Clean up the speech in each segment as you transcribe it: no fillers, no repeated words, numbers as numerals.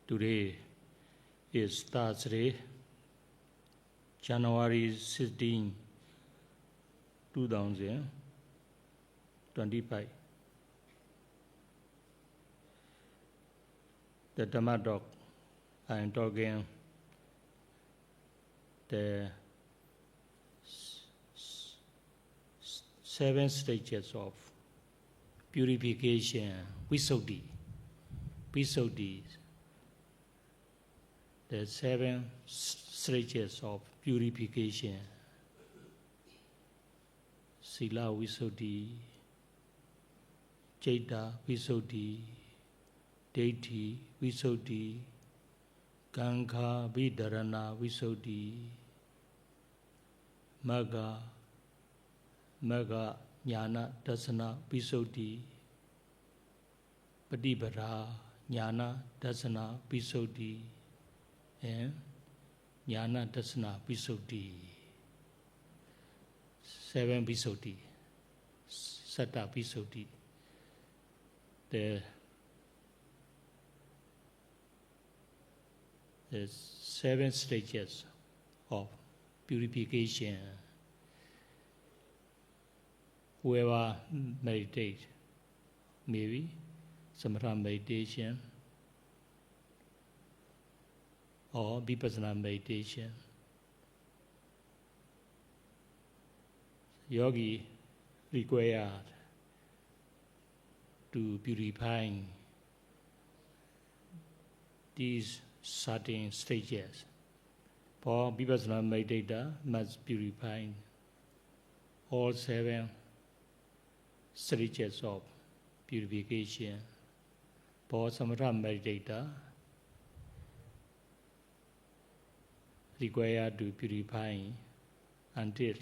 Today is Thursday, January 16, 2025. The Dhamma talk I am talking the 7 stages of purification, Visuddhi. The 7 stages of purification. Sila Visuddhi, Citta Visuddhi, Daithi Visuddhi, Gangha Vidarana Visuddhi, Magga Jnana Dasana Visuddhi, Patipada Jnana Dasana Visuddhi, and Jnana Dasana Visuddhi. 7 Visuddhi, Satta Visuddhi. The 7 stages of purification. Whoever meditate, maybe samatha meditation or vipassana meditation. Yogi required to purify these certain stages. For vipassana meditator must purify all 7 stages of purification. For samatha meditator, required to purify until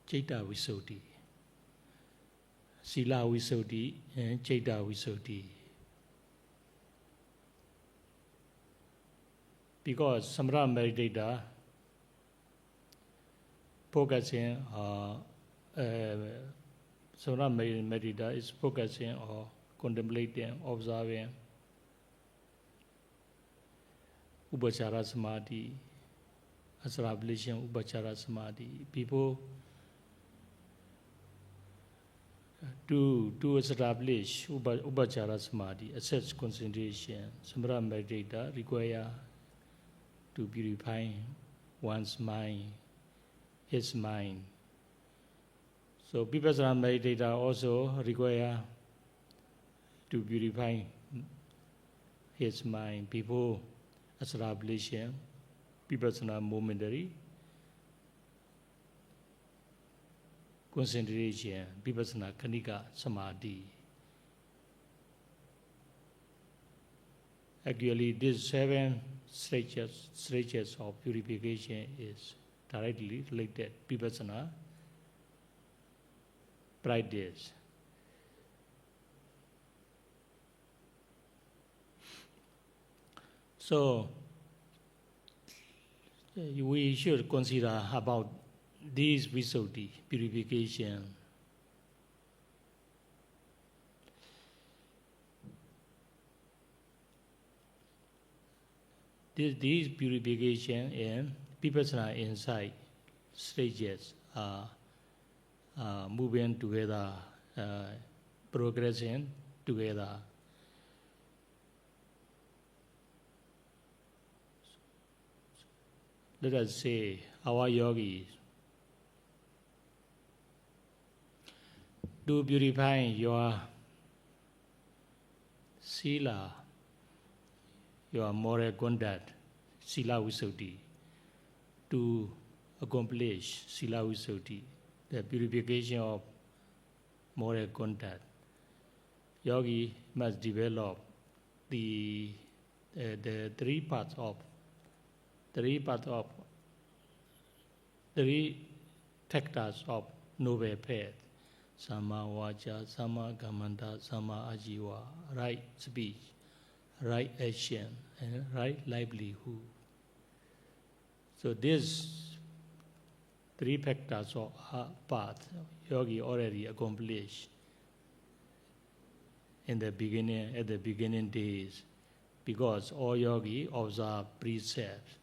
Citta Visuddhi, Sila Visuddhi, and Citta Visuddhi. Because samatha meditator focusing samatha meditator is focusing or contemplating, observing Upachara Samadhi, establishing Upachara Samadhi. People to establish Upachara Samadhi, assess concentration, samatha meditator require to purify one's mind, his mind. So vipassana meditator also require to purify his mind before establishing vipassana momentary concentration, vipassana khanika samadhi. Actually, these 7 stages of purification is directly related vipassana practice. So we should consider about this Visuddhi, purification. These purification and vipassana insight stages are moving together, progressing together. Let us say our yogis to purify your sila, your moral conduct, Sila Visuddhi, to accomplish Sila Visuddhi, the purification of moral conduct. Yogi must develop the 3 factors of noble path: Samma Vaca, Samma Kammanta, Samma Ajiva, right speech, right action, and right livelihood. So these 3 factors of path, yogi already accomplished. at the beginning days, because all yogi observe precepts.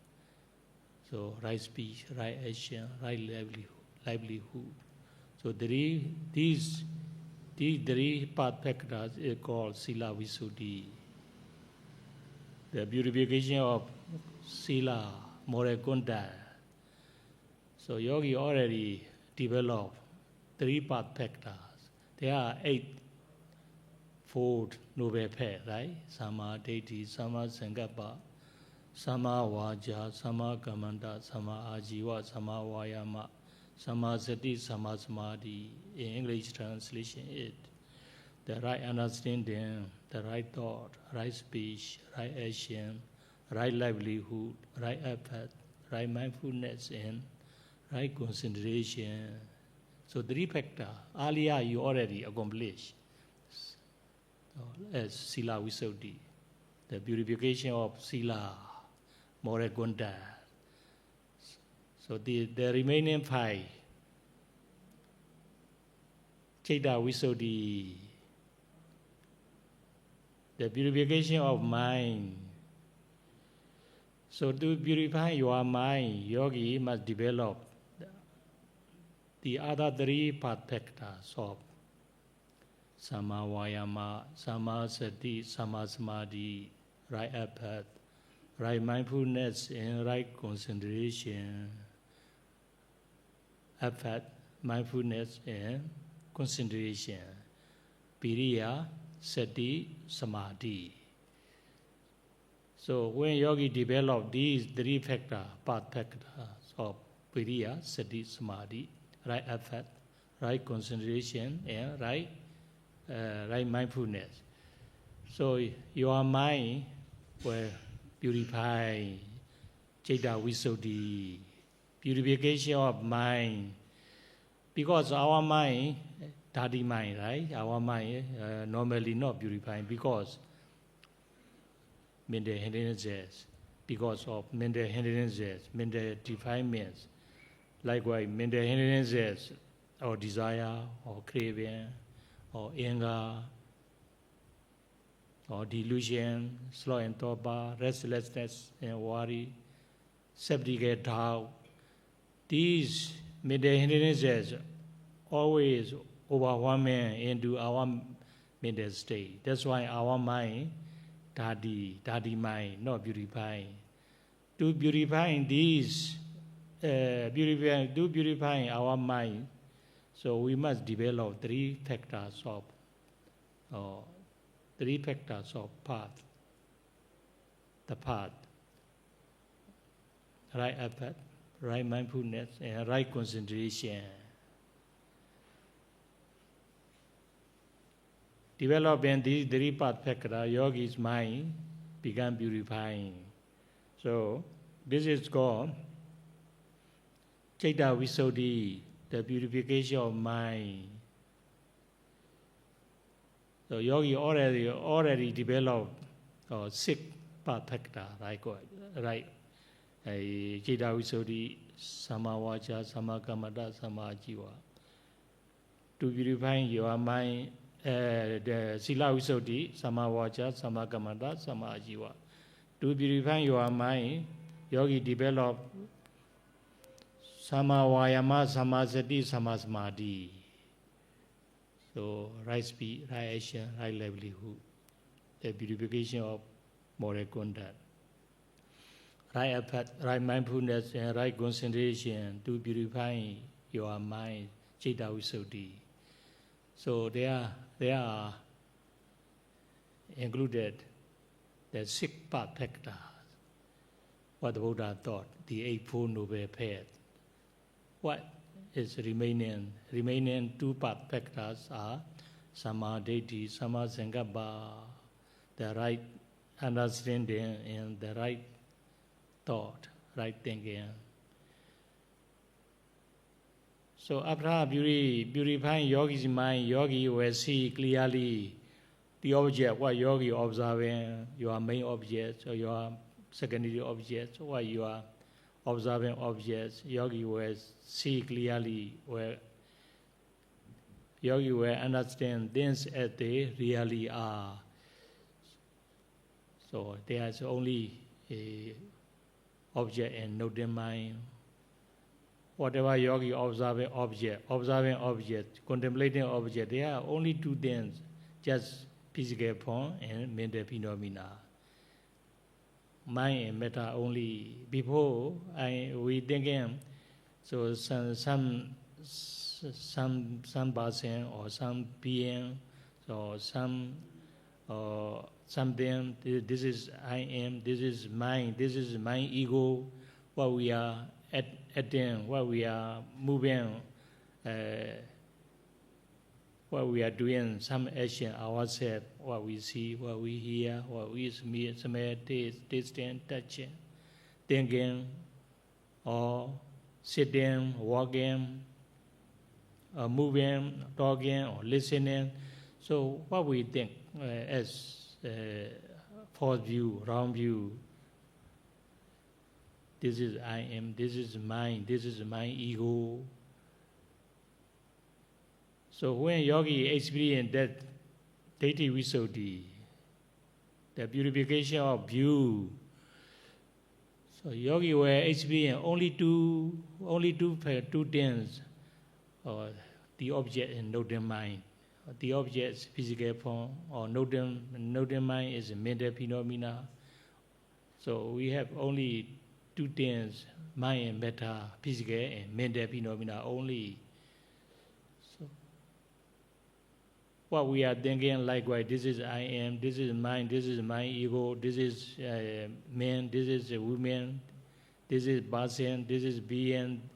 So right speech, right action, right livelihood. So these three path factors is called Sila Visuddhi. The purification of Sila, moral conduct. So yogi already developed three path factors. There are 8-fold noble path, right? Samma Ditti, Samma Sankappa, Samma Vaja, Samma Kammanta, Samma Ajiva, Samma Vayama, Samma Sati, Samma Samadhi. In English translation, it the right understanding, the right thought, right speech, right action, right livelihood, right effort, right mindfulness, and right concentration. So three factors. Earlier you already accomplished as Sila Visuddhi, the purification of Sila, moral conduct. So the remaining 5, Citta Visuddhi, the purification of mind. So to purify your mind, yogi must develop the other 3 path factors of Samma Vayama, Samma Sati, Samma Samadhi, right effort, right mindfulness, and right concentration. Effort, mindfulness, and concentration. Piriya, Sati, Samadhi. So when yogi develop these 3 factors, path factors of Piriya, Sati, Samadhi, right effort, right concentration, and right mindfulness. So your mind will purify, Citta Visuddhi, purification of mind. Because our mind, dirty mind, right? Our mind normally not purifying because mental hindrances, because of mental hindrances, mental defilements. Likewise, mental hindrances or desire or craving or anger or delusion, slow and torpor, restlessness and worry, subjugate doubt. These mental hindrances always overwhelming into our mental state. That's why our mind, dirty mind, not purifying. To purifying these, purifying our mind, so we must develop 3 factors of path. The path, right effort, right mindfulness, and right concentration. Developing these 3 path factors, yogi's mind began purifying. So this is called Citta Visuddhi, the purification of mind. So yogi already developed 6 path factors, right? Citta Visuddhi, Samma Vaca, Samma Kammanta, Samma Ajiva. To purify your mind, the Sila Visuddhi, Samma Vaca, Samma Kammanta, Samma Ajiva. To purify your mind, yogi developed Samma Vayama, Samma Sati, Samma Samadhi. So right speech, right action, right livelihood, the purification of moral conduct. Right effort, right mindfulness, and right concentration to purify your mind, Citta Visuddhi. So there are included the 6 path factors, what the Buddha taught, the 8-fold noble path. What is remaining? Remaining 2 path factors are Samma Ditti, Samma Sankappa, the right understanding and the right thought, right thinking. So after purifying yogi's mind, yogi will see clearly the object, what yogi observing, your main object or your secondary object, what you are observing objects. Yogi will see clearly, will Yogi will understand things as they really are. So there is only a object and noting mind. Whatever yogi observing object, contemplating object, there are only two things, just physical form and mental phenomena. Mind and matter only. Before we thinking, so some person or some being or something. This is I am. This is mine. This is my ego. What we are attending, what we are moving, what we are doing, some action ourselves, what we see, what we hear, what we smell, taste, touch, thinking, or sitting, walking, moving, talking, or listening. So what we think as false view, wrong view. This is I am, this is mine, this is my ego. So when yogi experience that Daithi Visuddhi, the purification of view, so yogi will experience only two things, the object and noting mind. The object is physical form, or noting mind is mental phenomena. So we have only two things, mind and matter, physical and mental phenomena only. So what we are thinking, likewise, this is I am, this is mine, this is my ego, this is man, this is a woman, this is person, this is being.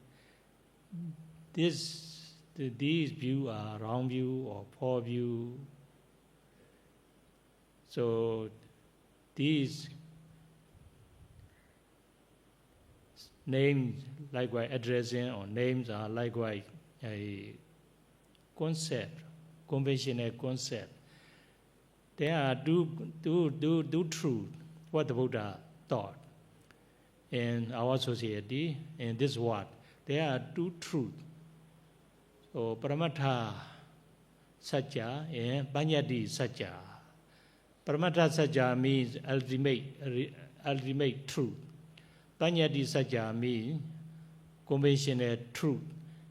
These views are wrong view or poor view. So these names, likewise addressing or names are likewise a concept, conventional concept. There are two truth, what the Buddha taught in our society, in this world. There are two truths. So Paramatha Satya and Panyati Satya. Paramatha Satya means ultimate truth. Panyati Satya means conventional truth.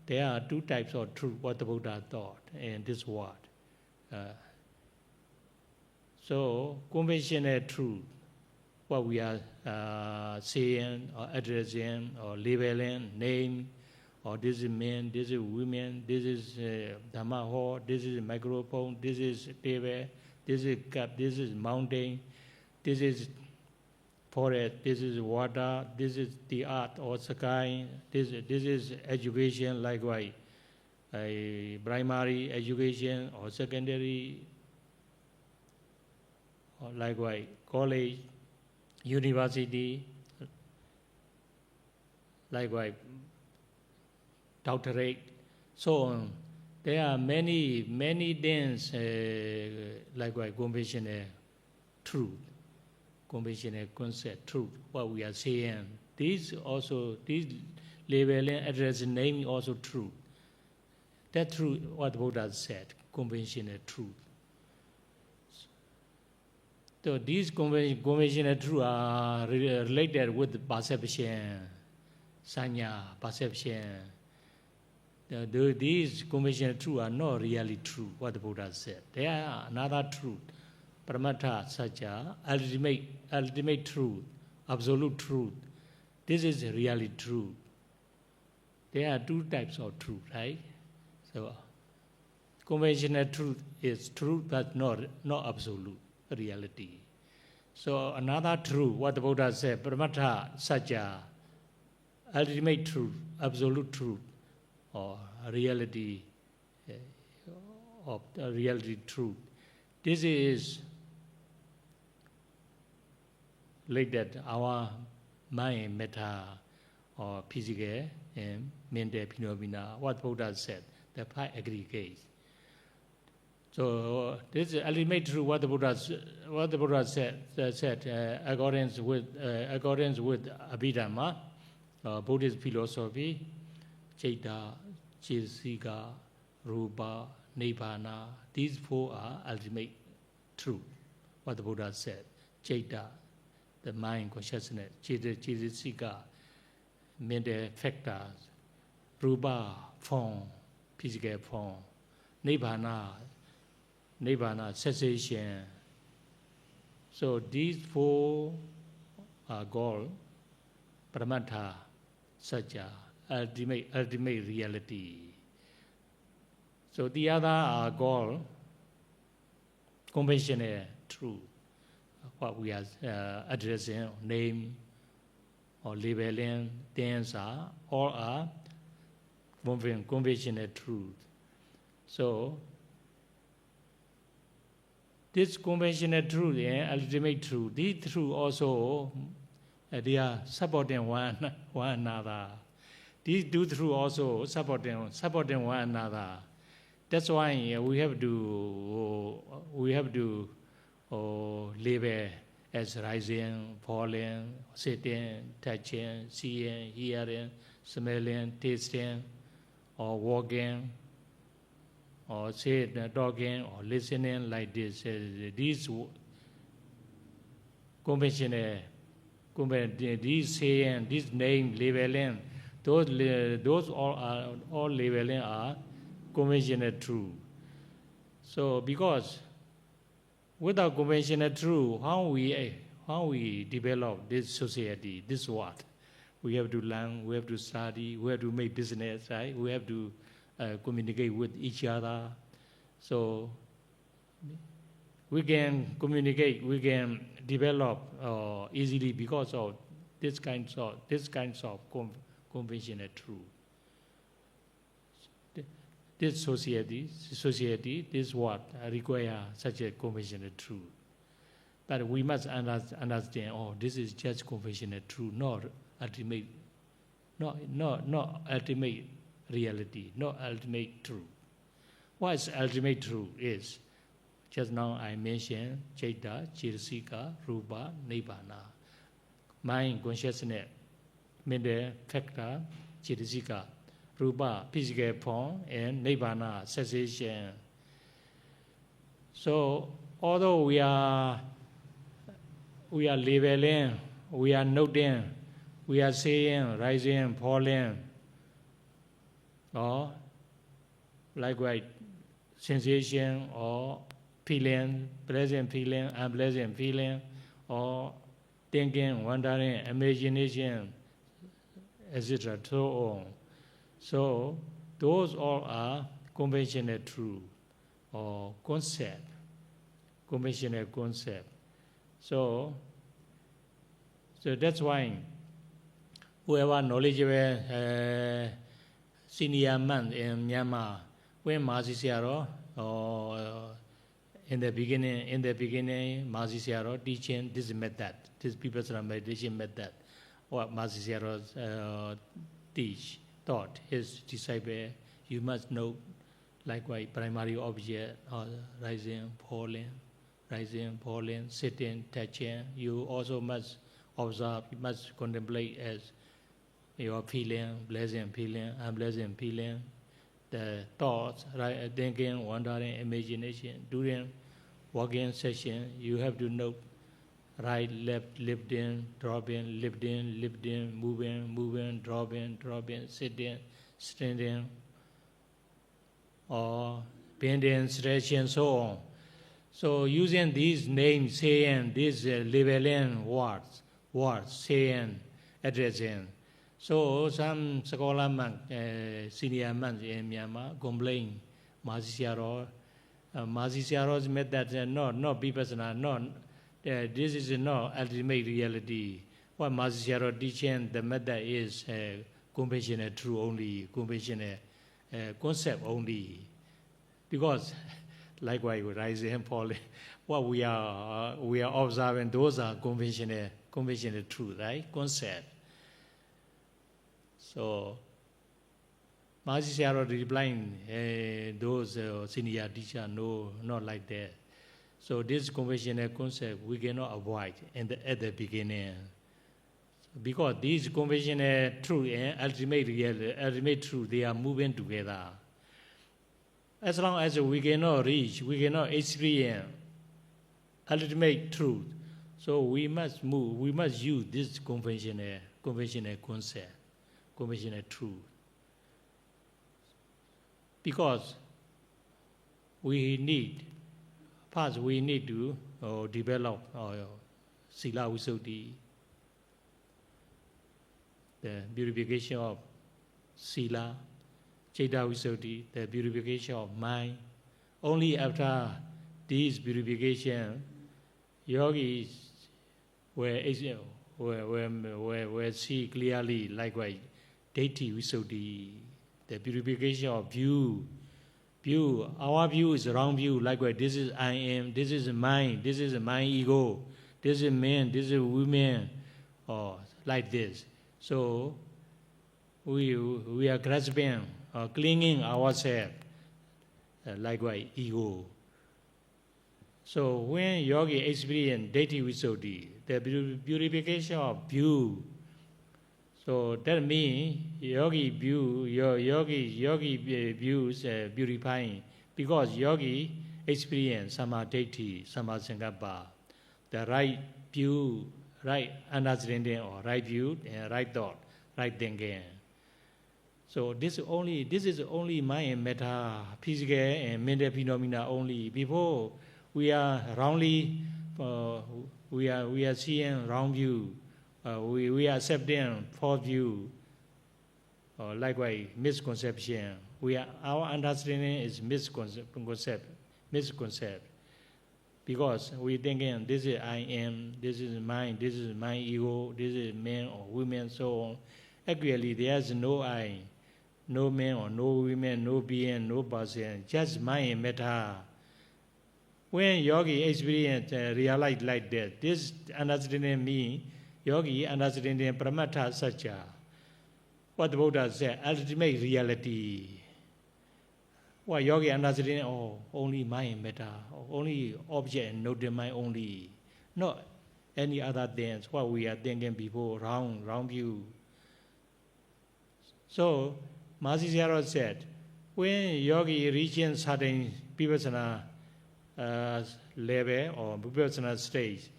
There are two types of truth, what the Buddha taught in this world. So conventional truth, what we are saying or addressing or labeling, name, or this is man, this is women, this is Dhamma hall, this is microphone, this is table, this is cup, this is mountain, this is forest, this is water, this is the earth or sky, this is education, likewise, primary education or secondary, or likewise college, university, likewise doctorate, so on. There are many things, likewise conventional truth, conventional concept, truth, what we are saying. These labeling, addressing, name also true. That truth, what Buddha said, conventional truth. So these conventional truth are related with perception, sanya, perception. These conventional truths are not really true, what the Buddha said. There are another truth, Paramatha Satya, ultimate truth, absolute truth. This is really true. There are two types of truth, right? So conventional truth is true, but not absolute reality. So another truth, what the Buddha said, Paramatha Satya, ultimate truth, absolute truth, or reality of the reality truth. This is like that our mind, matter, or physical and mental phenomena, what Buddha said, the five aggregates. So this is ultimate truth, what the Buddha said accordance with Abhidhamma, Buddhist philosophy, Chaita, Chesika, Rupa, Nibbana. These four are ultimate truth. What the Buddha said. Chaita, the mind consciousness. Chitisika, mental factors. Rupa, form, physical form. Nibbana, cessation. So these four are called Paramatha, Satya, ultimate reality. So the other are called conventional truth. What we are addressing, name or labeling things all are conventional truth. So this conventional truth and ultimate truth, these truth also they are supporting one another. These two truths also supporting one another. That's why we have to label as rising, falling, sitting, touching, seeing, hearing, smelling, tasting, or walking, or sitting, talking, or listening like this. These conventional, these saying, this name, labeling, those all labeling are conventional truth. So because without conventional truth, how we develop this society, this world? We have to learn, we have to study, we have to make business, right? We have to communicate with each other. So we can communicate, we can develop easily because of this kinds of conventional truth. This society, this world require such a conventional truth. But we must understand, this is just conventional truth, not ultimate reality, not ultimate truth. What is ultimate truth is, just now I mentioned, Chaita, Chitasika, Rupa, Nibbana. Mind, consciousness, mental factor, Chitasika, Rupa, physical form, and Nibbana, cessation. So, although we are labeling, we are noting, we are saying, rising, falling, or likewise, sensation or feeling, pleasant feeling, unpleasant feeling, or thinking, wondering, imagination, etc. So on. So those all are conventional truth or concept, conventional concept. So that's why whoever knowledgeable senior man in Myanmar, when Mazi Sayadaw in the beginning, Mazi Sayadaw teaching this method, this Vipassana meditation method, what Mazi Sayadaw taught his disciple, you must know, likewise, primary object, rising, falling, sitting, touching. You also must observe, you must contemplate as your feeling, pleasant feeling, unpleasant feeling, the thoughts, right, thinking, wondering, imagination. During walking session, you have to note right, left, lifting, dropping, lifting, moving, dropping, sitting, standing, or bending, stretching, so on. So using these names, saying, these labeling words, saying, addressing. So some scholar monks, senior monks in Myanmar complain, Mazi Sayadaw's method, not Vipassana, this is not ultimate reality. What Mazi Sayadaw teaching, the method is conventional truth only, conventional concept only. Because likewise, rising and falling, what we are observing, those are conventional truth, right? Concept. So Mazi Sayadaw replying, those senior teacher, no, not like that. So this conventional concept we cannot avoid at the beginning. Because these conventional truth and ultimate truth, they are moving together. as long as we cannot reach, we cannot experience ultimate truth. So we must move, we must use this conventional concept, conventional truth. Because we need, first we need to develop Sila Visuddhi, the purification of Sila, Citta Visuddhi, the purification of mind. Only after this purification, yogis will see clearly, likewise, Daithi Visuddhi, the purification of view. Our view is wrong view, likewise, this is I am, this is mind, this is my ego, this is man, this is women, or like this. So we are grasping, clinging ourselves, likewise, ego. So when yogi experience Daithi Visuddhi, the purification of view, so that means yogi views purifying, because yogi experience Samadhi, Samasankappa, the right view, right understanding, or right view, and right thought, right thinking. So this is only mind and matter, physical and mental phenomena only. Before we are wrongly, we are seeing wrong view. We are accepting false view, likewise misconception. Our understanding is misconcept, because we thinking this is I am, this is mine, this is my ego, this is man or women, so on. Actually, there is no I, no man or no women, no being, no person, just mind and matter. When yogi experience realize like that, this understanding means yogi understanding Paramatha Satya. What the Buddha said, ultimate reality. What yogi understanding, only mind and matter, only object and not mind only, not any other things. What we are thinking before, wrong view. So Mahasi Sayadaw said, when yogi reaches certain vipassana level or vipassana stage,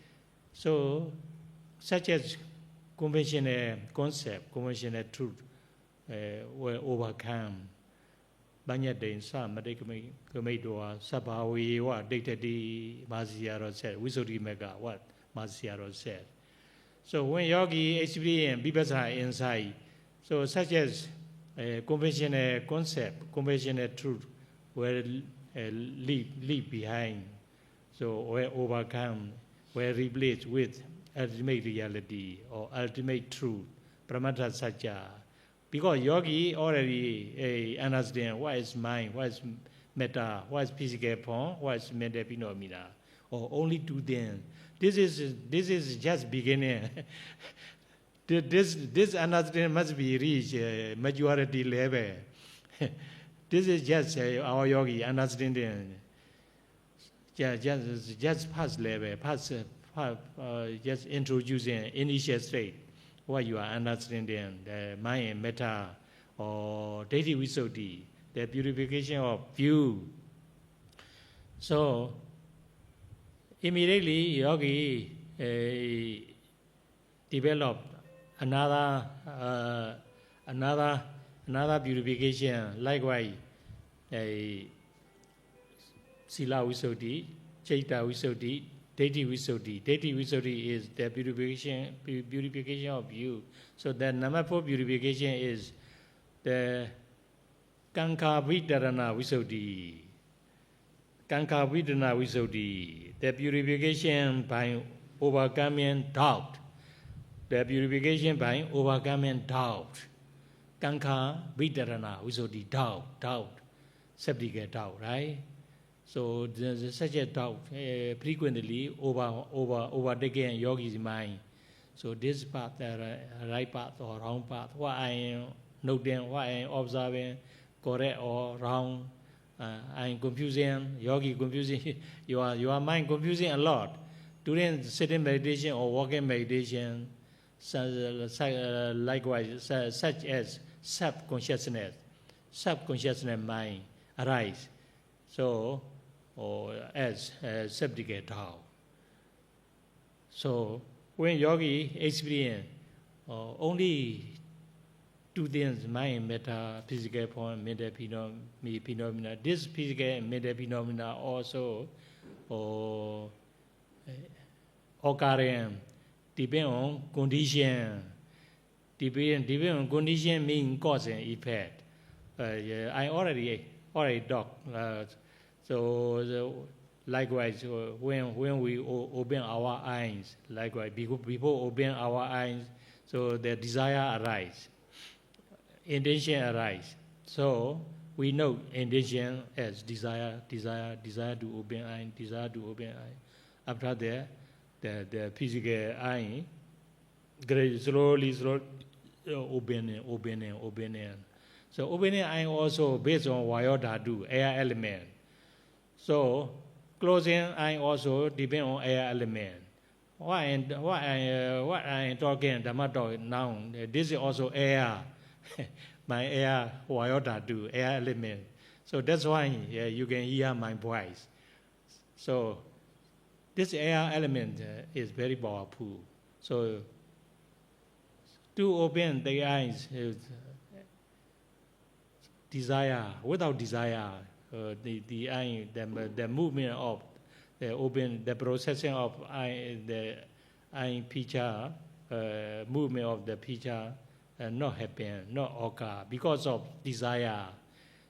so such as conventional concept, conventional truth will overcome. Banyadain sa madikami kamidwa sabhawi wa dictati Mahasi Sayadaw said, Visuddhimagga, what Mahasi Sayadaw said. So when yogi experience vipassana insight, so such as conventional concept, conventional truth will leave behind, so will overcome, will replace with ultimate reality or ultimate truth, Paramatha Satya. Because yogi already understand what is mind, what is matter, what is physical form, what is mental phenomena, or only two things. This is just beginning. This understanding must be reached majority level. This is just our yogi understanding. Just past level, just introducing initial state. What you are understanding, the mind and matter, or Daithi Visuddhi, the purification of view. So immediately yogi developed another purification, likewise Sila Visuddhi, Citta Visuddhi, Daithi Visuddhi. Daithi Visuddhi is the purification of view. So the number 4 purification is the Kankha Vidarana Visuddhi. Kankha Vidarana Visuddhi, the purification by overcoming doubt. The purification by overcoming doubt. Kankha Vidarana Visuddhi, doubt, skeptical doubt, right? So there's such a doubt frequently overtaking yogi's mind. So this path, right path or wrong path, what I am noting, what I am observing, correct or wrong, I am confusing, yogi confusing, your mind confusing a lot. During sitting meditation or walking meditation, likewise, such as subconsciousness mind arise. So, as septic tau. So, when yogi experience only two things, mind, matter, physical form, mental phenomena. This physical and mental phenomena also occurring depend on condition. Depend on condition means cause and effect. I already talked. So likewise, when we open our eyes, likewise before open our eyes, so the desire arises. Intention arise. So we know intention as desire to open eye, desire to open eye. After that, the physical eye slowly opening. So opening eye also based on Vayodhatu, air element. So closing eye also depend on air element. What I am talking now, this is also air. My air, Vayodhatu, air element. So that's why you can hear my voice. So this air element is very powerful. So to open the eyes, desire, without desire, the eye, the movement of the processing of the eye picture, movement of the picture, not happen, not occur because of desire.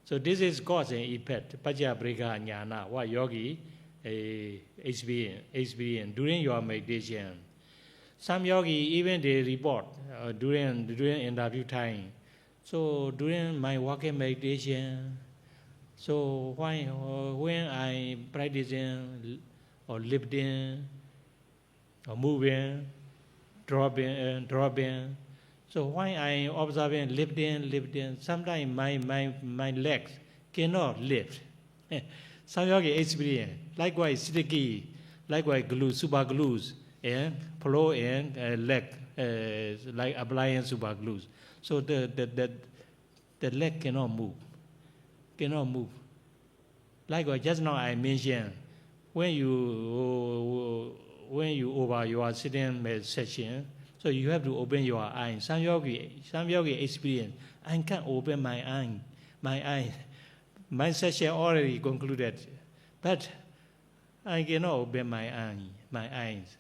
So this is cause and effect. Pajabrika jnana, what yogi experience during your meditation. Some yogi even they report during interview time. So during my walking meditation, so when I practicing or lifting or moving, dropping. So when I observing lifting, sometimes my legs cannot lift. Some yogi experience. Likewise, sticky, likewise glue, super glues, and flow and leg, like applying super glues. So the leg cannot move. Likewise, just now I mentioned when you over your sitting meditation. So you have to open your eyes. Some yogi experience. I can't open my eye. My session already concluded, but I cannot open my eyes.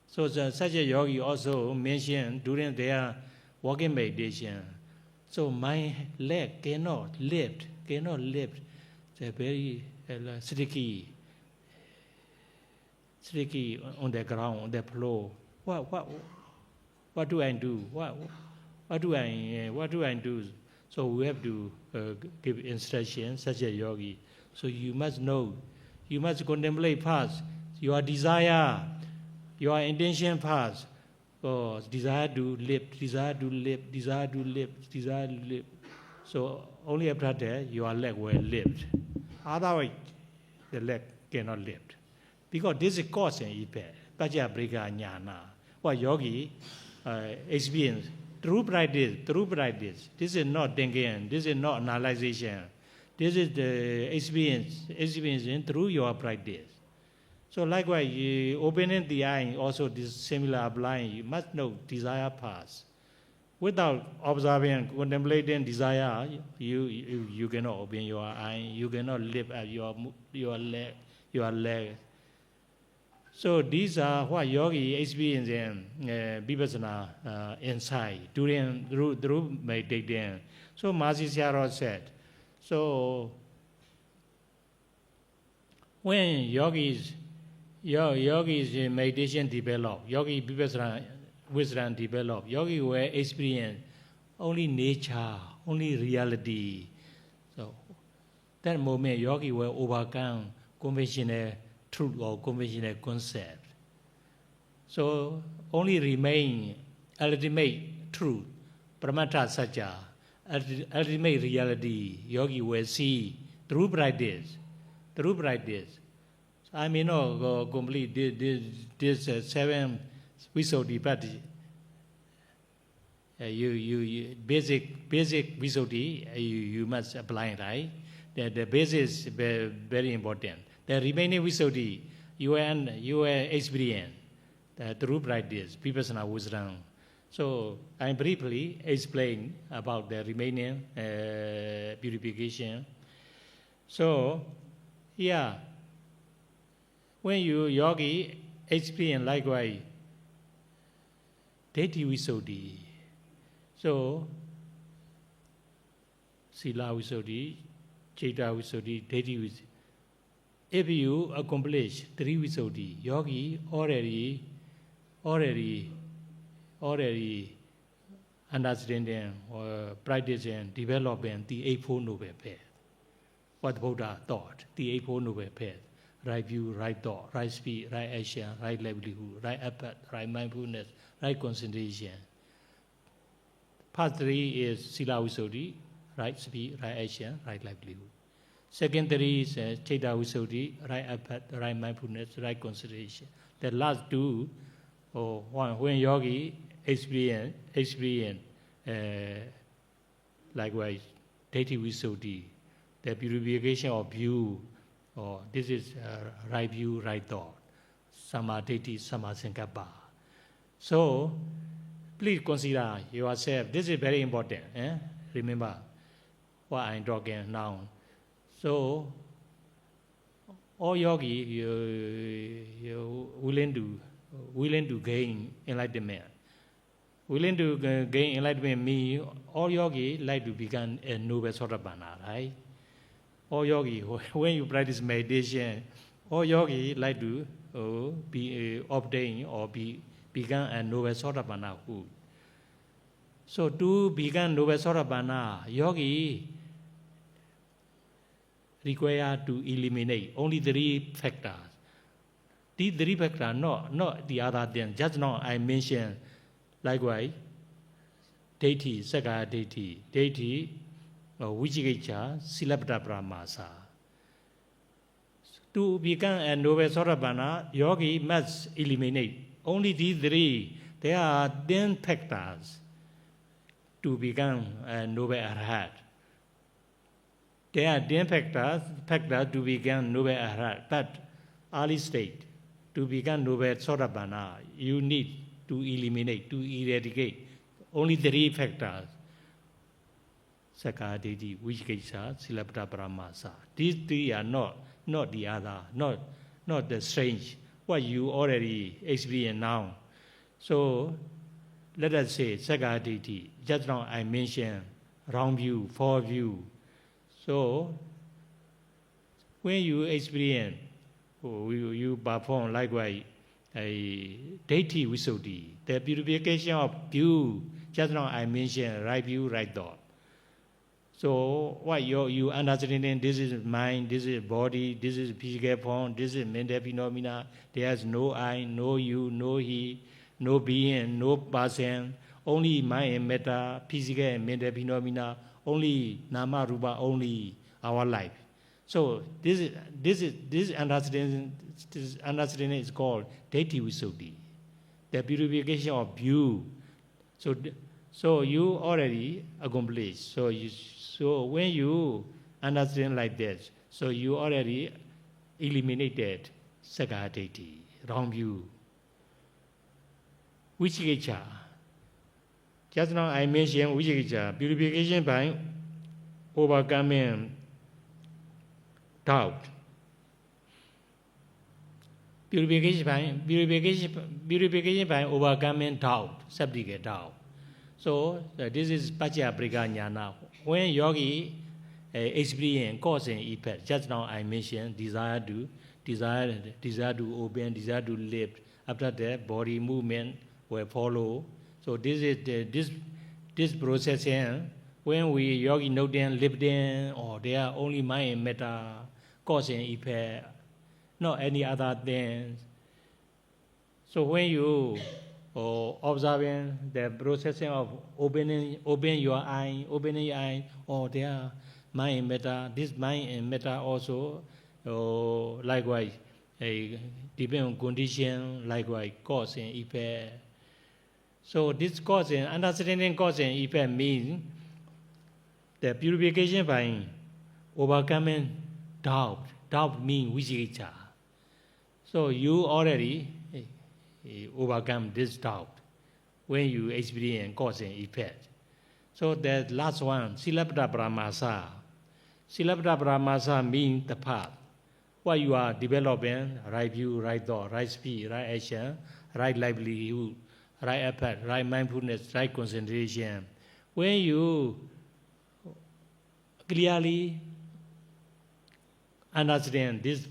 So such a yogi also mentioned during their walking meditation. So my leg cannot lift. It's very sticky on the ground, on the floor. What do I do? What do I do? So we have to give instruction, such a yogi. So you must know, you must contemplate first your desire, your intention first. Oh, desire to lift. So only after that your leg will lift. Otherwise, the leg cannot lift. Because this is cause and effect. Pajabrika jnana. What yogi experience through practice. This is not thinking. This is not analyzation. This is the experiencing through your practice. So likewise, opening the eye also this similar applying. You must know desire pass. Without observing, contemplating desire, you cannot open your eye. You cannot lift up your leg. So these are what yogi experiencing vipassana inside through meditating. So Mahasi Sayadaw said, so when yogis meditation develop, yogi vipassana wisdom develop, yogi will experience only nature, only reality. So that moment yogi will overcome conventional truth or conventional concept. So only remain ultimate truth, pramata satya, ultimate reality, yogi will see through practice. So I may not go complete this 7 Visuddhi, but you basic Visuddhi you must apply, right? the basis is very important. The remaining Visuddhi, you experience the true practice, Vipassana wisdom. So I briefly explain about the remaining purification. So, yeah, when you yogi experience likewise, Deity Visuddhi. So, Sila Visuddhi, Citta Visuddhi, Deity Visuddhi. If you accomplish three Visuddhi, yogi already understanding or practicing, developing the Eightfold Noble Path. What Buddha taught, the Eightfold Noble Path. Right view, right thought, right speech, right action, right livelihood, right effort, right mindfulness, right concentration. Part 3 is Sila Visuddhi, right speech, right action, right livelihood. Second 3 is Citta Visuddhi, right effort, right mindfulness, right concentration. The last 2, when yogi experience likewise Deity Visuddhi, the purification of view, this is right view, right thought, Samadhi, Samasankappa. So, please consider yourself. This is very important. Remember what I'm talking now. So, all yogi, you willing to gain enlightenment. Willing to gain enlightenment means all yogi like to become a noble Sotapanna, right? All yogi, when you practice meditation, all yogi like to obtain or become a noble Sotapanna. So to become noble Sotapanna, yogi require to eliminate only 3 factors. These 3 factors, not the other thing. Just now I mentioned, likewise, Deity, Sakaya Deity, Vicikiccha, Silabbata Brahmasa. To become a noble Sotapanna, yogi must eliminate only these 3. There are 10 factors to become a noble Arhat. There are 10 factors to become noble Arhat. But early state, to become noble Sotapanna, you need to eliminate, to eradicate only 3 factors. Sakaya Deity, Vicikiccha, Silabbata Brahmasa. These 3 are not the other, not the strange, what you already experience now. So, let us say Sakaya Deity. Just now I mentioned round view, forward view. So, when you experience, you perform likewise a Deity Visuddhi, the purification of view. Just now I mentioned right view, right thought. So what you understanding, this is mind, this is body, this is physical form, this is mental phenomena. There is no I, no you, no he, no being, no person, only mind and matter, physical and mental phenomena, only nama rupa, only our life. So this understanding is called Deity Visuddhi, the purification of view. So you already accomplished. So when you understand like this, so you already eliminated Sakaya Deity, wrong view. Vicikiccha. Just now I mentioned Vicikiccha, purification by overcoming doubt. Purification by overcoming doubt, subject doubt. So this is Paccaya Jnana. When yogi experience cause and effect, just now I mentioned desire to open, desire to lift. After that, body movement will follow. So this is this process here. When we yogi noting, lifting, or they are only mind and matter, cause and effect, not any other things. So when you observing the processing of opening your eye, or they are mind and matter. This mind and matter also, likewise, depend on condition, likewise, cause and effect. So this cause and understanding cause and effect means the purification by overcoming doubt. Doubt means vijayita. So you already overcome this doubt when you experience cause and effect. So the last one, Silabbata Brahmasa. Silabbata Brahmasa means the path. What you are developing, right view, right thought, right speed, right action, right livelihood, right effort, right mindfulness, right concentration. When you clearly understand this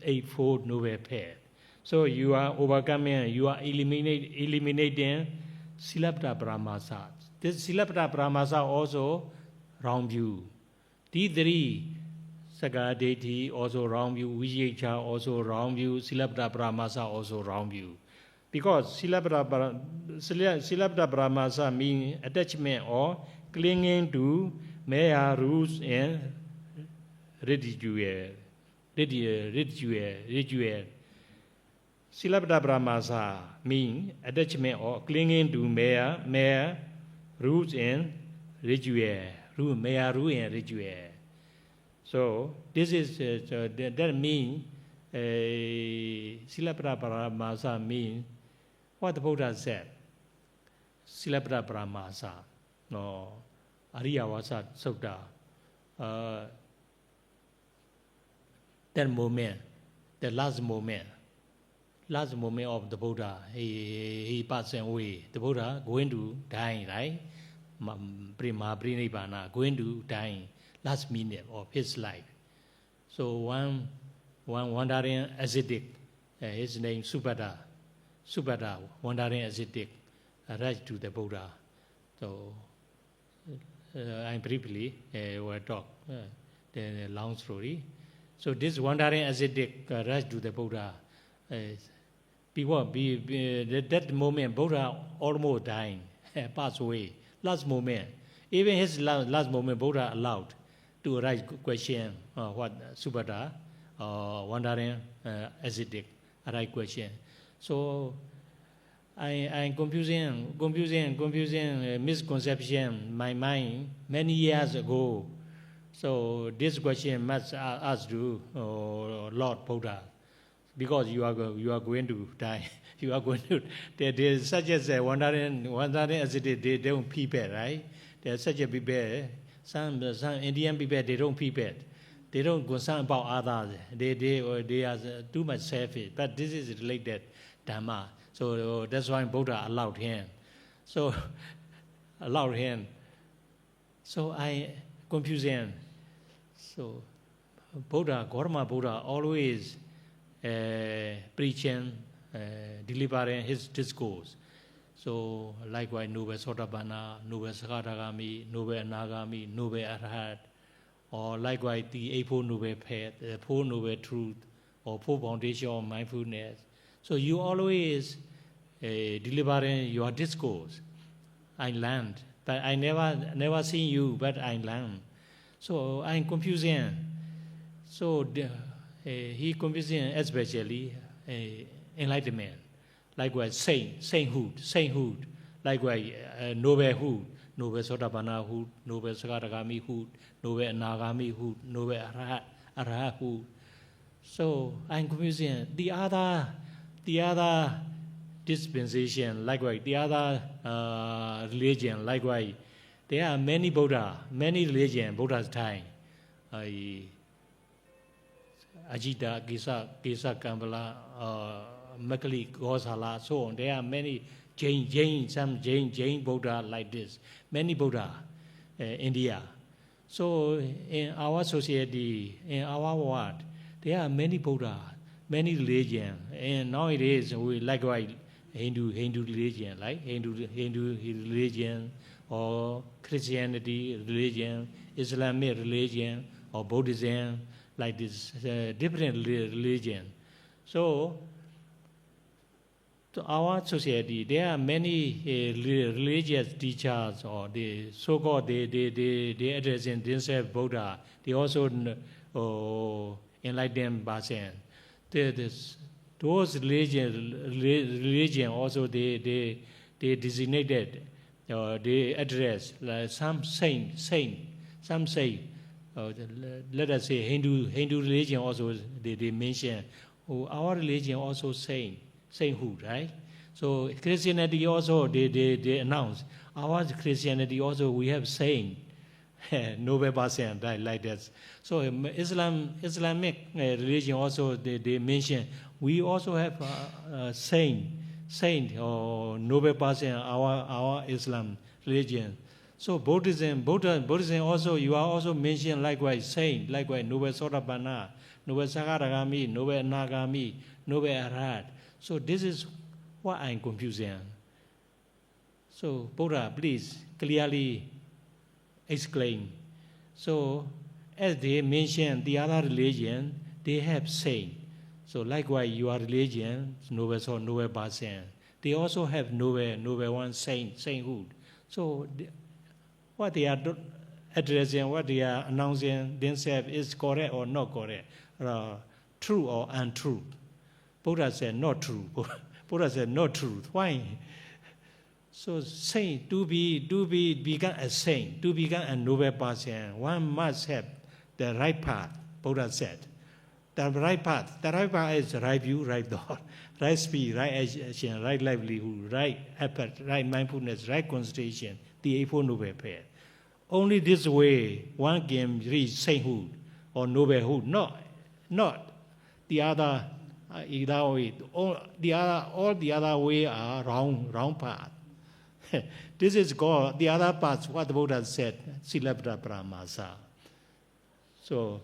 Eightfold Noble Path, so you are overcoming, you are eliminating Silabbata Brahmasa. This Silabbata Brahmasa also wrong view. These three, Sakaya Deity also wrong view, Vijayaccha also wrong view, Silabbata Brahmasa also wrong view. Because Silabbata Brahmasa means attachment or clinging to maya, rules and ritual. Silabbata Brahmasa means attachment or clinging to maya, rules and ritual. Maya, rule and ritual. So this is that means Silabbata Brahmasa means what the Buddha said. Silabbata Brahmasa, no, Ariyavasa Sutta. That moment, the last moment of the Buddha, he passed away. The Buddha going to die, right? Mahaparinibbana, going to die, last minute of his life. So one wandering ascetic, his name Subhadda, wandering ascetic, arrived to the Buddha. So I briefly will talk the long story. So this wandering ascetic arrived to the Buddha. That moment, Buddha almost dying, passed away. Last moment, even his last moment, Buddha allowed to arise question what Subhadda, wandering ascetic, arise question. So I'm confusing misconception my mind many years ago. So this question must ask to Lord Buddha, because you are going to die. You are going to. There's such as wandering ascetic, they don't prepare, right? There's such a people. Some Indian people, they don't prepare. They don't concern about others. They are too much selfish. But this is related Dhamma. So that's why Buddha allowed him. So allowed him. So I confusing. So Buddha, Gautama Buddha, always preaching, delivering his discourse. So likewise, Noble Sotapanna, Noble Sakadagami, Noble Anagami, Noble Arhat, or likewise the Eightfold Noble Path, the Four Noble Truth, or Four Foundation of Mindfulness. So you always delivering your discourse. I learned, but I never seen you, but I learned. So I'm confusing. So he confusing especially enlightenment. Likewise, sainthood. Likewise, noblehood, noble Sotapannahood, noble Sakadagamihood, noble Anagamihood, noble Arhathood. So I'm confusing. The other dispensation, likewise, the other religion, likewise, there are many Buddha, many religions, Buddha's time. Ajita, Kesa, Kambala, Makali, Gosala, so on. There are many some Jain Buddha like this. Many Buddha, India. So in our society, in our world, there are many Buddha, many religions. And nowadays, we likewise Hindu religion, like Hindu religion, or Christianity religion, Islamic religion, or Buddhism, like this different religion. So to our society, there are many religious teachers, or the so-called they addressing themselves Buddha. They also enlightened person. Those religion also they designated, they address like some saint, some say let us say Hindu religion also they mention, our religion also sainthood, right? So Christianity also they announce our Christianity also we have saint, noble person, right, like that. So Islamic religion also they mention we also have saint or noble person our Islam religion. So Buddhism also you are also mentioned likewise saint, likewise noble Sotapanna, noble Sakaragami, noble Anagami, noble Arhat. So this is what I'm confusing. So Buddha, please clearly explain. So as they mentioned the other religion, they have saint. So likewise your religion, noble soul, noble person, they also have noble one sainthood. So what they are addressing, what they are announcing themselves is correct or not correct, true or untrue. Buddha said not true. Buddha said not true. Why? So saint to become a saint, to become a noble person, one must have the right path. Buddha said, the right path is right view, right thought, right speed, right action, right livelihood, right effort, right mindfulness, right concentration. The Eightfold Noble Path. Only this way one can reach sainthood or noblehood. Not the other either way. All the other way are wrong path. This is called the other path. What the Buddha said, Silabbata Paramasa. So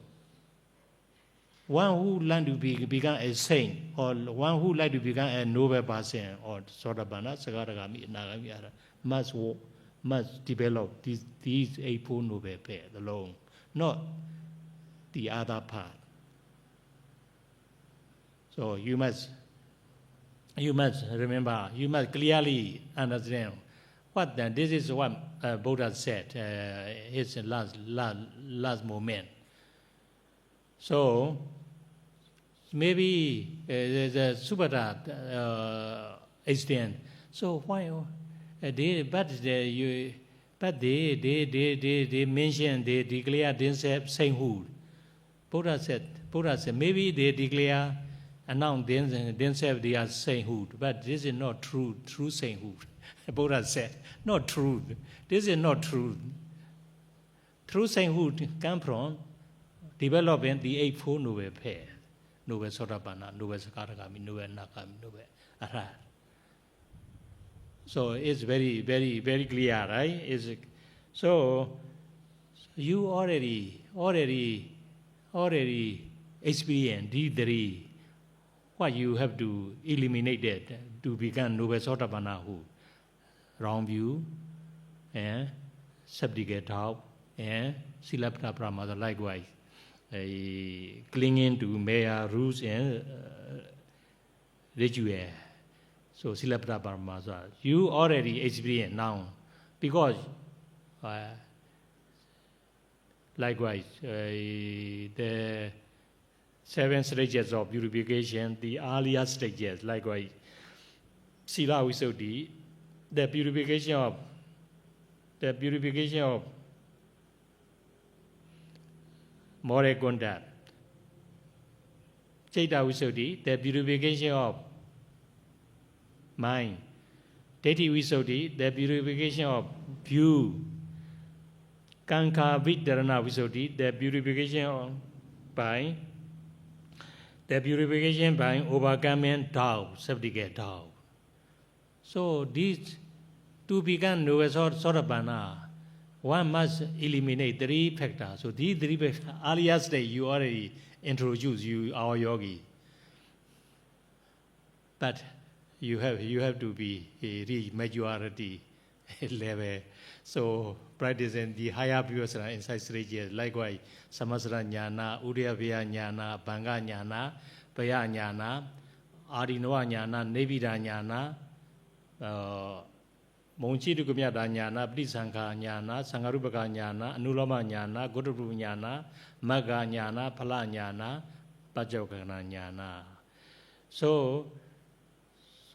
one who like to become a saint or one who like to become a noble person or Sotapanna, Sakaragami, Anagami must develop these Eightfold Noble Paths alone, not the other path. So you must remember, you must clearly understand what this is what Buddha said his last moment. So maybe the Subhata extend. So why? They mention they declare themselves sainthood. Buddha said maybe they declare announce themselves they are sainthood, but this is not true sainthood. Buddha said not true. This is not true. True sainthood come from developing the Eightfold Noble Path, Noble Sotapanna, Noble Sakaragami, Noble Anagami, Noble Arhat. So it's very, very, very clear, right? So you already experienced these three. What you have to eliminate that to become Noble Sotapanna who? Wrong view, and subjugate doubt, and Silabbata Paramasa likewise. Clinging to mere rules and ritual. So Silabbata Paramasa, you already experience now, because likewise the 7 stages of purification, the earlier stages, likewise Sila Visuddhi, the purification of moral conduct, Citta Visuddhi, the purification of mind, Ditthi Visuddhi, the purification of view, Kankha Vitarana Visuddhi, the purification by overcoming doubt, subjugate doubt. So these to become Noble Sotapanna, one must eliminate 3 factors. So these 3 factors, earlier stage you already introduced, our yogi. But you have to be reach majority level. So practicing the higher vipassana inside stages, likewise Samasara Jnana, Uddiyabhaya Jnana, Bhanga Jnana, Paya Jnana, Adinava Jnana, Nivida Jnana, Monchidukumyata Jnana, Padisankha Jnana, Sangarupaka Jnana, Anulama Jnana, Godarupa Jnana, Magga Jnana, Phala Jnana, Pajjapakkhana Jnana. So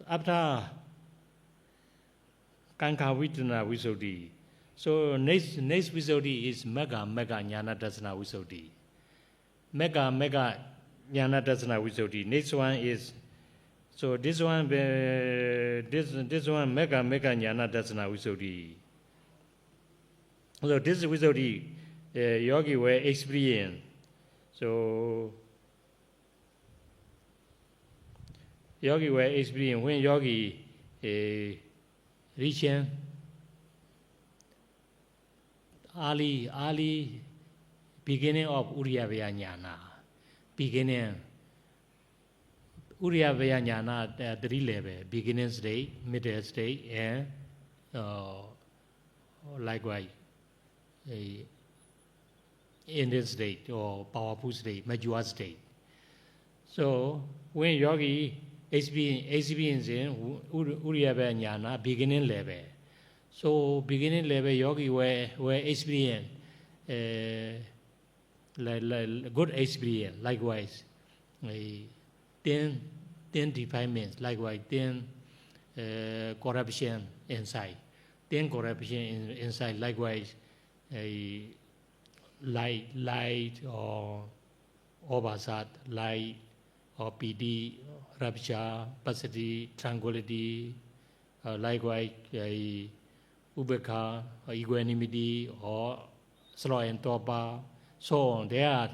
after Kankha Vitarana Visuddhi, So next Visuddhi is Mega Jnana Darsana Visuddhi. Mega Jnana Darsana Visuddhi. Next one is, so this one Mega Jnana Darsana Visuddhi. So this Visuddhi, yogi will experience. So yogi will experience when yogi reaching early beginning of Uriyavaya Jnana. Beginning Uriyavaya Jnana 3 level, beginning state, middle state, and likewise ending state or powerful state, mature state. So when yogi experiencing Uriyavaya Jnana beginning level, so beginning level yogi will experience good experience, likewise 10 defilements, likewise 10 corruption inside, 10 corruption inside, likewise light or obasat, light or piti, rapture, passaddhi, tranquility, likewise ubekha, equanimity or slow and topa, so on. There are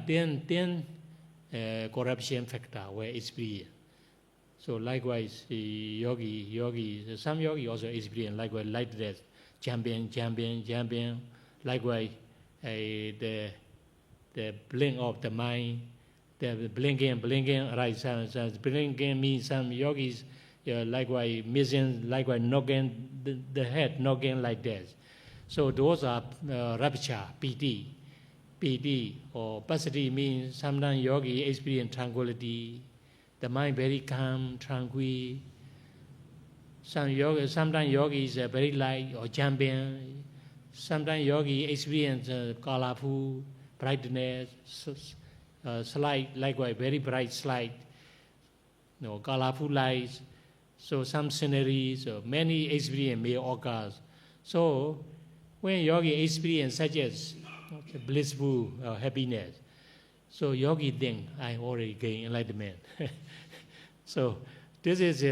10 corruption factor where experience. So likewise some yogi also experience likewise lightness, jumping, likewise the blink of the mind, the blinking, right, blinking means some yogis likewise missing, likewise knocking the head, knocking like that. So those are rapture, piti or passaddhi means sometimes yogi experience tranquility, the mind very calm, tranquil. Sometimes yogi is very light or jumping. Sometimes yogi experience colorful, brightness, slight, likewise very bright light, colorful lights. So some sceneries, many experience may occur. So when yogi experience such as blissful happiness, so yogi think I already gained enlightenment. So this is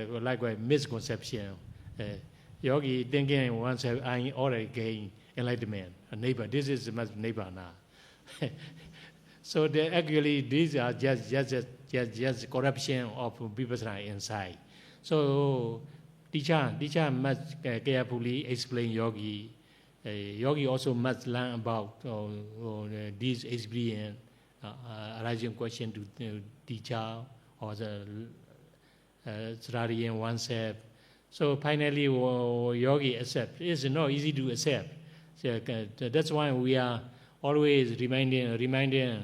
likewise misconception. Yogi thinking once I already gained enlightenment, this is nibbana. So actually these are just corruption of vipassana inside. So teacher must carefully explain yogi. Yogi also must learn about this experience, arising question to teacher or the studying oneself. So finally, yogi accept. It's not easy to accept. So, that's why we are always reminding,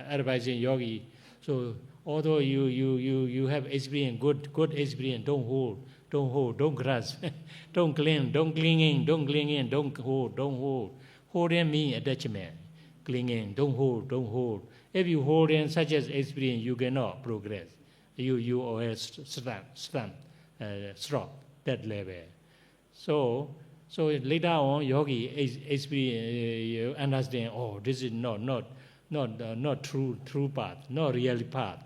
advising yogi. So although you have experience, good experience, don't hold, don't grasp, don't cling, don't hold. Holding means attachment. Clinging, don't hold. If you hold in such as experience, you cannot progress. You always stop that level. So later on, yogi experience, understand. Oh, this is not true path, not real path.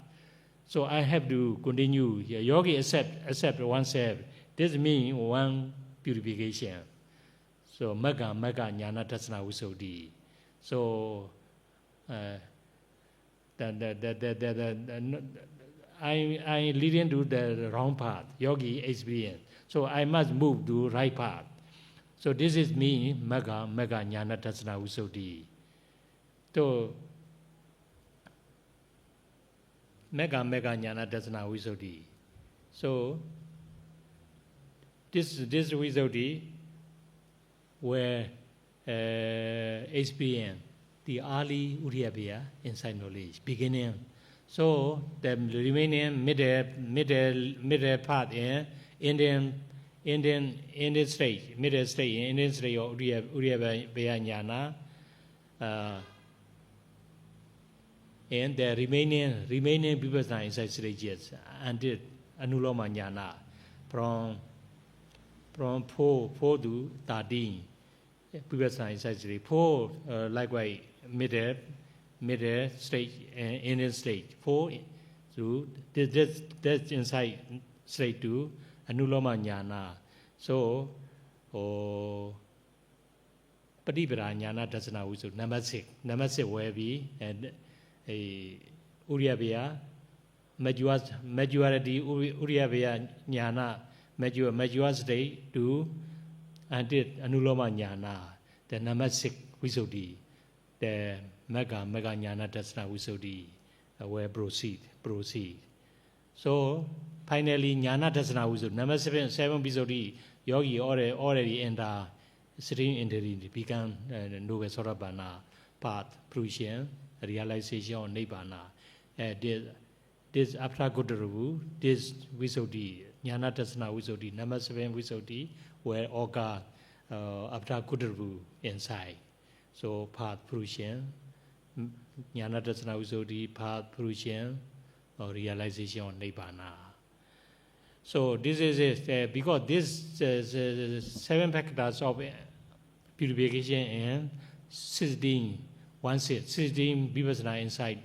So I have to continue. Yogi accept oneself. This means one purification. So Mega Jnana Darsana Visuddhi. So I leading to the wrong path, yogi experience. So I must move to right path. So this is me, Mega Jnana Darsana Visuddhi. So Mega Jnana Darsana Visuddhi. So this Visuddhi where experience the early Uriyavaya inside knowledge, beginning. So the remaining middle part in Indian state, middle state, Indian state of Uriyavaya Jnana, and the remaining vipassana inside stages until Anuloma Jnana, from from 4 to 13. Vipassana insight stage. 4 likewise middle stage and inner stage. 4 to this insight stage to Anuloma Jnana. So Patipara Jnana Dasana Usu number 6. Number 6 will be and Uriyabhya majority Uriyabhya Jnana major state to until Anuloma Jnana. The number 6 Visuddhi. The Mega Jnana Dasana Visuddhi will proceed. So finally Jnana Dasana Visuddhi. Number 7 Visuddhi Yogi already enter sitting in the become Noble Sorabana path, fruition, realization of Nibbana. This after Gudaru, this Visuddhi, Jnana Dasana Visuddhi, number 7 Visuddhi, will occur after Gudaru inside. So path, fruition, Jnana Dasana Visuddhi, path, fruition, or realization of Nibbana. So this is it, because this 7 factors of purification and 16 Vipassana insight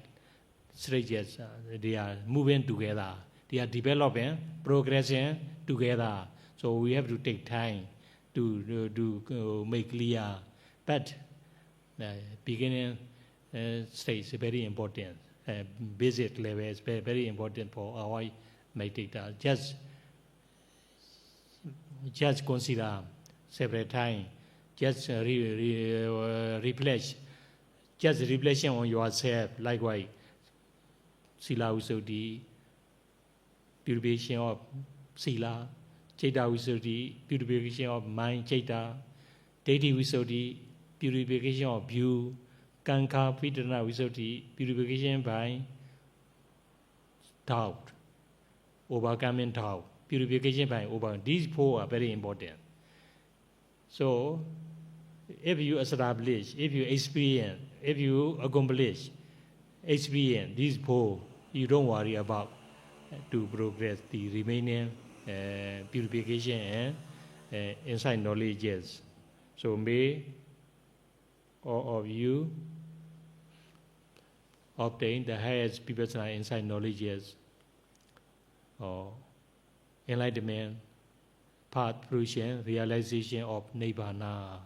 stages, they are moving together, they are developing, progressing together. So we have to take time to make clear. But beginning stage is very important. Basic level is very important for our meditation. Just consider several times. Just reflection on yourself. Likewise, Sila Visuddhi, purification of Sila, Citta Visuddhi, purification of mind, Citta, Deity Visuddhi, purification of view, Kanka Pitana Visuddhi, purification by doubt, overcoming doubt, purification by overcoming. These 4 are very important. So, if you establish, if you experience, if you accomplish, experience these 4, you don't worry about to progress the remaining purification and insight knowledges. So may all of you obtain the highest Vipassana insight knowledges or enlightenment, path, fruition, realization of Nibbana.